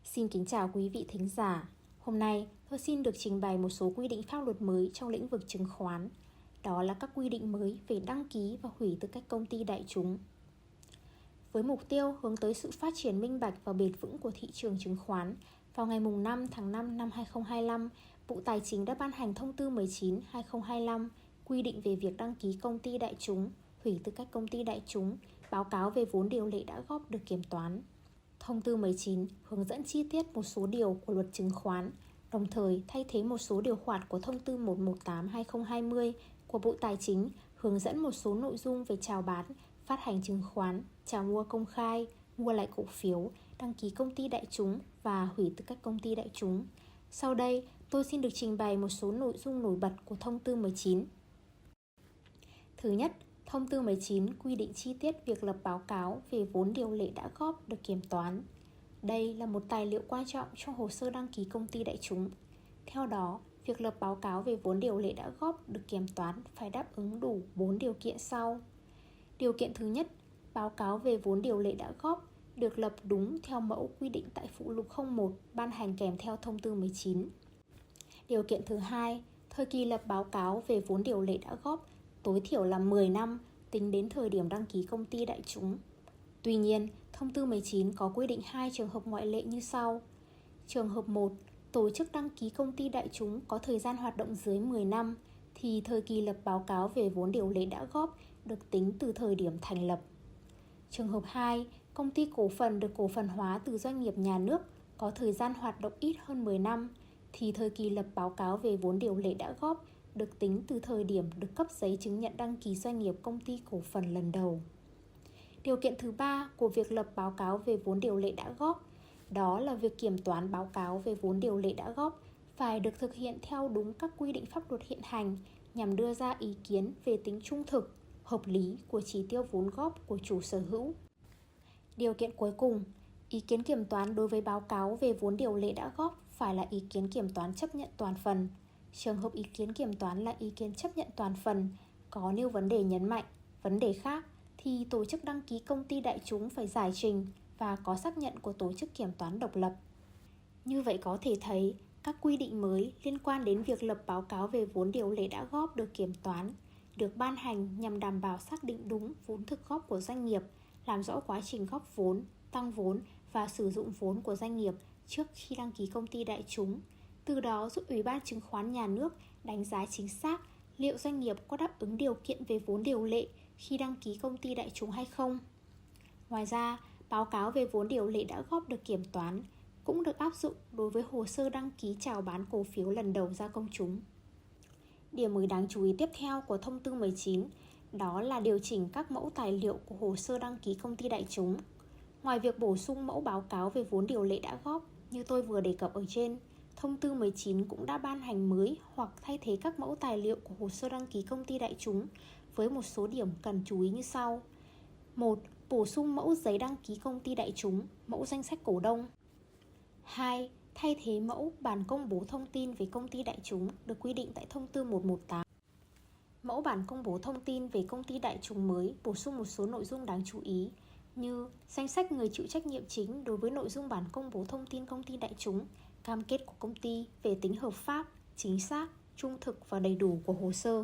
Xin kính chào quý vị thính giả. Hôm nay tôi xin được trình bày một số quy định pháp luật mới trong lĩnh vực chứng khoán. Đó là các quy định mới về đăng ký và hủy tư cách công ty đại chúng. Với mục tiêu hướng tới sự phát triển minh bạch và bền vững của thị trường chứng khoán, vào ngày 5 tháng 5 năm 2025, Bộ Tài chính đã ban hành Thông tư 19/2025 quy định về việc đăng ký công ty đại chúng, hủy tư cách công ty đại chúng, báo cáo về vốn điều lệ đã góp được kiểm toán. Thông tư 19 hướng dẫn chi tiết một số điều của luật chứng khoán, đồng thời thay thế một số điều khoản của Thông tư 118/2020 của Bộ Tài chính hướng dẫn một số nội dung về chào bán, phát hành chứng khoán, chào mua công khai, mua lại cổ phiếu, đăng ký công ty đại chúng và hủy tư cách công ty đại chúng. Sau đây, tôi xin được trình bày một số nội dung nổi bật của Thông tư 19. Thứ nhất, Thông tư 19 quy định chi tiết việc lập báo cáo về vốn điều lệ đã góp được kiểm toán. Đây là một tài liệu quan trọng trong hồ sơ đăng ký công ty đại chúng. Theo đó, việc lập báo cáo về vốn điều lệ đã góp được kiểm toán phải đáp ứng đủ 4 điều kiện sau. Điều kiện thứ nhất, báo cáo về vốn điều lệ đã góp được lập đúng theo mẫu quy định tại phụ lục 01 ban hành kèm theo Thông tư 19. Điều kiện thứ hai, thời kỳ lập báo cáo về vốn điều lệ đã góp tối thiểu là 10 năm tính đến thời điểm đăng ký công ty đại chúng. Tuy nhiên, Thông tư 19 có quy định 2 trường hợp ngoại lệ như sau. Trường hợp 1, tổ chức đăng ký công ty đại chúng có thời gian hoạt động dưới 10 năm thì thời kỳ lập báo cáo về vốn điều lệ đã góp được tính từ thời điểm thành lập. Trường hợp 2, công ty cổ phần được cổ phần hóa từ doanh nghiệp nhà nước có thời gian hoạt động ít hơn 10 năm thì thời kỳ lập báo cáo về vốn điều lệ đã góp được tính từ thời điểm được cấp giấy chứng nhận đăng ký doanh nghiệp công ty cổ phần lần đầu. Điều kiện thứ ba của việc lập báo cáo về vốn điều lệ đã góp, đó là việc kiểm toán báo cáo về vốn điều lệ đã góp phải được thực hiện theo đúng các quy định pháp luật hiện hành nhằm đưa ra ý kiến về tính trung thực, hợp lý của chỉ tiêu vốn góp của chủ sở hữu. Điều kiện cuối cùng, ý kiến kiểm toán đối với báo cáo về vốn điều lệ đã góp phải là ý kiến kiểm toán chấp nhận toàn phần. Trường hợp ý kiến kiểm toán là ý kiến chấp nhận toàn phần, có nêu vấn đề nhấn mạnh, vấn đề khác thì tổ chức đăng ký công ty đại chúng phải giải trình và có xác nhận của tổ chức kiểm toán độc lập. Như vậy có thể thấy, các quy định mới liên quan đến việc lập báo cáo về vốn điều lệ đã góp được kiểm toán được ban hành nhằm đảm bảo xác định đúng vốn thực góp của doanh nghiệp, làm rõ quá trình góp vốn, tăng vốn và sử dụng vốn của doanh nghiệp trước khi đăng ký công ty đại chúng. Từ đó giúp Ủy ban Chứng khoán Nhà nước đánh giá chính xác liệu doanh nghiệp có đáp ứng điều kiện về vốn điều lệ khi đăng ký công ty đại chúng hay không. Ngoài ra, báo cáo về vốn điều lệ đã góp được kiểm toán cũng được áp dụng đối với hồ sơ đăng ký chào bán cổ phiếu lần đầu ra công chúng. Điểm mới đáng chú ý tiếp theo của Thông tư 19 đó là điều chỉnh các mẫu tài liệu của hồ sơ đăng ký công ty đại chúng. Ngoài việc bổ sung mẫu báo cáo về vốn điều lệ đã góp như tôi vừa đề cập ở trên, Thông tư 19 cũng đã ban hành mới hoặc thay thế các mẫu tài liệu của hồ sơ đăng ký công ty đại chúng với một số điểm cần chú ý như sau. 1. Bổ sung mẫu giấy đăng ký công ty đại chúng, mẫu danh sách cổ đông. 2. Thay thế mẫu bản công bố thông tin về công ty đại chúng được quy định tại Thông tư 118. Mẫu bản công bố thông tin về công ty đại chúng mới bổ sung một số nội dung đáng chú ý như danh sách người chịu trách nhiệm chính đối với nội dung bản công bố thông tin công ty đại chúng, cam kết của công ty về tính hợp pháp, chính xác, trung thực và đầy đủ của hồ sơ.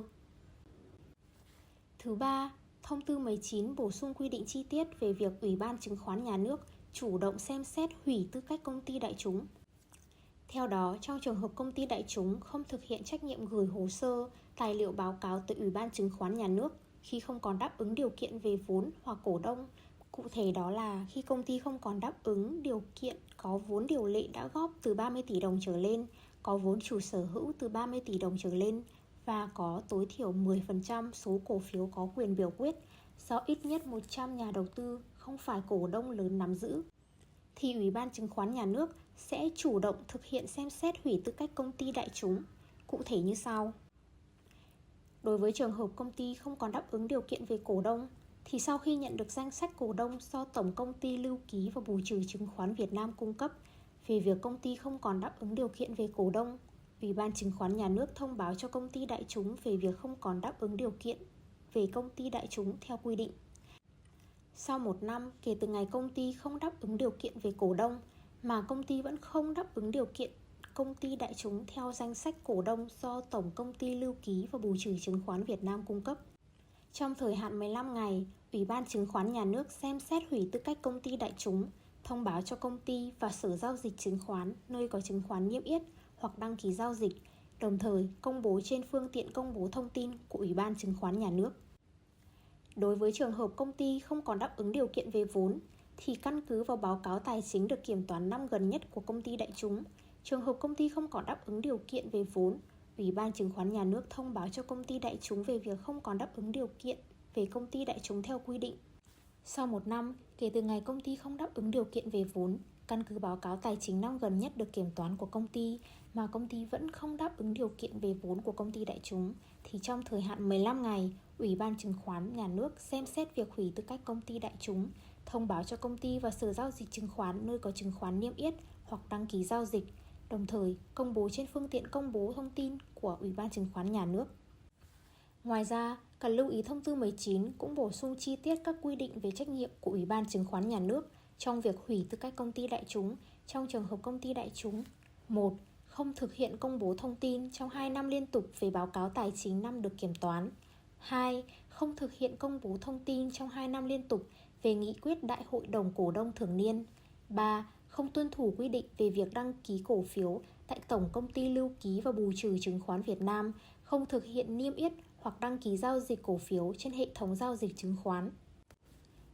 Thứ ba, Thông tư 19 bổ sung quy định chi tiết về việc Ủy ban Chứng khoán Nhà nước chủ động xem xét hủy tư cách công ty đại chúng. Theo đó, trong trường hợp công ty đại chúng không thực hiện trách nhiệm gửi hồ sơ, tài liệu báo cáo tới Ủy ban Chứng khoán Nhà nước khi không còn đáp ứng điều kiện về vốn hoặc cổ đông, cụ thể đó là khi công ty không còn đáp ứng điều kiện có vốn điều lệ đã góp từ 30 tỷ đồng trở lên, có vốn chủ sở hữu từ 30 tỷ đồng trở lên và có tối thiểu 10% số cổ phiếu có quyền biểu quyết do ít nhất 100 nhà đầu tư không phải cổ đông lớn nắm giữ, thì Ủy ban Chứng khoán Nhà nước sẽ chủ động thực hiện xem xét hủy tư cách công ty đại chúng, cụ thể như sau. Đối với trường hợp công ty không còn đáp ứng điều kiện về cổ đông, thì sau khi nhận được danh sách cổ đông do Tổng công ty Lưu ký và Bù trừ Chứng khoán Việt Nam cung cấp về việc công ty không còn đáp ứng điều kiện về cổ đông, Ủy ban Chứng khoán Nhà nước thông báo cho công ty đại chúng về việc không còn đáp ứng điều kiện về công ty đại chúng theo quy định. Sau 1 năm kể từ ngày công ty không đáp ứng điều kiện về cổ đông, mà công ty vẫn không đáp ứng điều kiện công ty đại chúng theo danh sách cổ đông do Tổng Công ty Lưu ký và Bù trừ Chứng khoán Việt Nam cung cấp. Trong thời hạn 15 ngày, Ủy ban Chứng khoán Nhà nước xem xét hủy tư cách công ty đại chúng, thông báo cho công ty và Sở Giao dịch Chứng khoán nơi có chứng khoán niêm yết hoặc đăng ký giao dịch, đồng thời công bố trên phương tiện công bố thông tin của Ủy ban Chứng khoán Nhà nước. Đối với trường hợp công ty không còn đáp ứng điều kiện về vốn, thì căn cứ vào báo cáo tài chính được kiểm toán năm gần nhất của công ty đại chúng, trường hợp công ty không còn đáp ứng điều kiện về vốn, Ủy ban Chứng khoán Nhà nước thông báo cho công ty đại chúng về việc không còn đáp ứng điều kiện về công ty đại chúng theo quy định. Sau 1 năm, kể từ ngày công ty không đáp ứng điều kiện về vốn, căn cứ báo cáo tài chính năm gần nhất được kiểm toán của công ty mà công ty vẫn không đáp ứng điều kiện về vốn của công ty đại chúng, thì trong thời hạn 15 ngày, Ủy ban Chứng khoán Nhà nước xem xét việc hủy tư cách công ty đại chúng, thông báo cho công ty và Sở Giao dịch Chứng khoán nơi có chứng khoán niêm yết hoặc đăng ký giao dịch, đồng thời công bố trên phương tiện công bố thông tin của Ủy ban Chứng khoán Nhà nước. Ngoài ra, cần lưu ý thông tư 19 cũng bổ sung chi tiết các quy định về trách nhiệm của Ủy ban Chứng khoán Nhà nước trong việc hủy tư cách công ty đại chúng trong trường hợp công ty đại chúng 1. Không thực hiện công bố thông tin trong 2 năm liên tục về báo cáo tài chính năm được kiểm toán. 2. Không thực hiện công bố thông tin trong 2 năm liên tục về nghị quyết Đại hội đồng cổ đông thường niên. 3. Không tuân thủ quy định về việc đăng ký cổ phiếu tại Tổng Công ty Lưu ký và Bù trừ Chứng khoán Việt Nam, không thực hiện niêm yết hoặc đăng ký giao dịch cổ phiếu trên hệ thống giao dịch chứng khoán.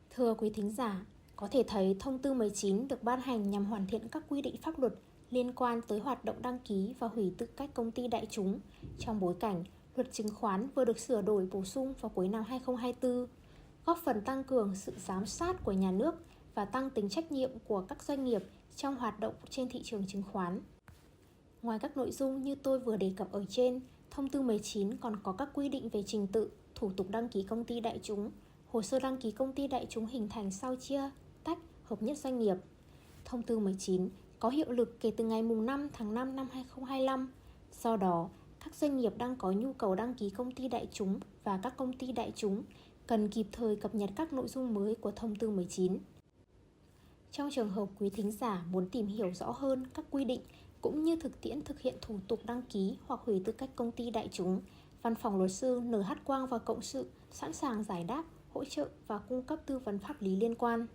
Thưa quý thính giả, có thể thấy thông tư 19 được ban hành nhằm hoàn thiện các quy định pháp luật liên quan tới hoạt động đăng ký và hủy tư cách công ty đại chúng trong bối cảnh luật chứng khoán vừa được sửa đổi bổ sung vào cuối năm 2024, góp phần tăng cường sự giám sát của nhà nước và tăng tính trách nhiệm của các doanh nghiệp trong hoạt động trên thị trường chứng khoán. Ngoài các nội dung như tôi vừa đề cập ở trên, thông tư 19 còn có các quy định về trình tự, thủ tục đăng ký công ty đại chúng, hồ sơ đăng ký công ty đại chúng hình thành sau chia, tách, hợp nhất doanh nghiệp. Thông tư 19 có hiệu lực kể từ ngày 5 tháng 5 năm 2025. Do đó, các doanh nghiệp đang có nhu cầu đăng ký công ty đại chúng và các công ty đại chúng cần kịp thời cập nhật các nội dung mới của thông tư 19. Trong trường hợp quý thính giả muốn tìm hiểu rõ hơn các quy định cũng như thực tiễn thực hiện thủ tục đăng ký hoặc hủy tư cách công ty đại chúng, Văn phòng luật sư NH Quang và Cộng sự sẵn sàng giải đáp, hỗ trợ và cung cấp tư vấn pháp lý liên quan.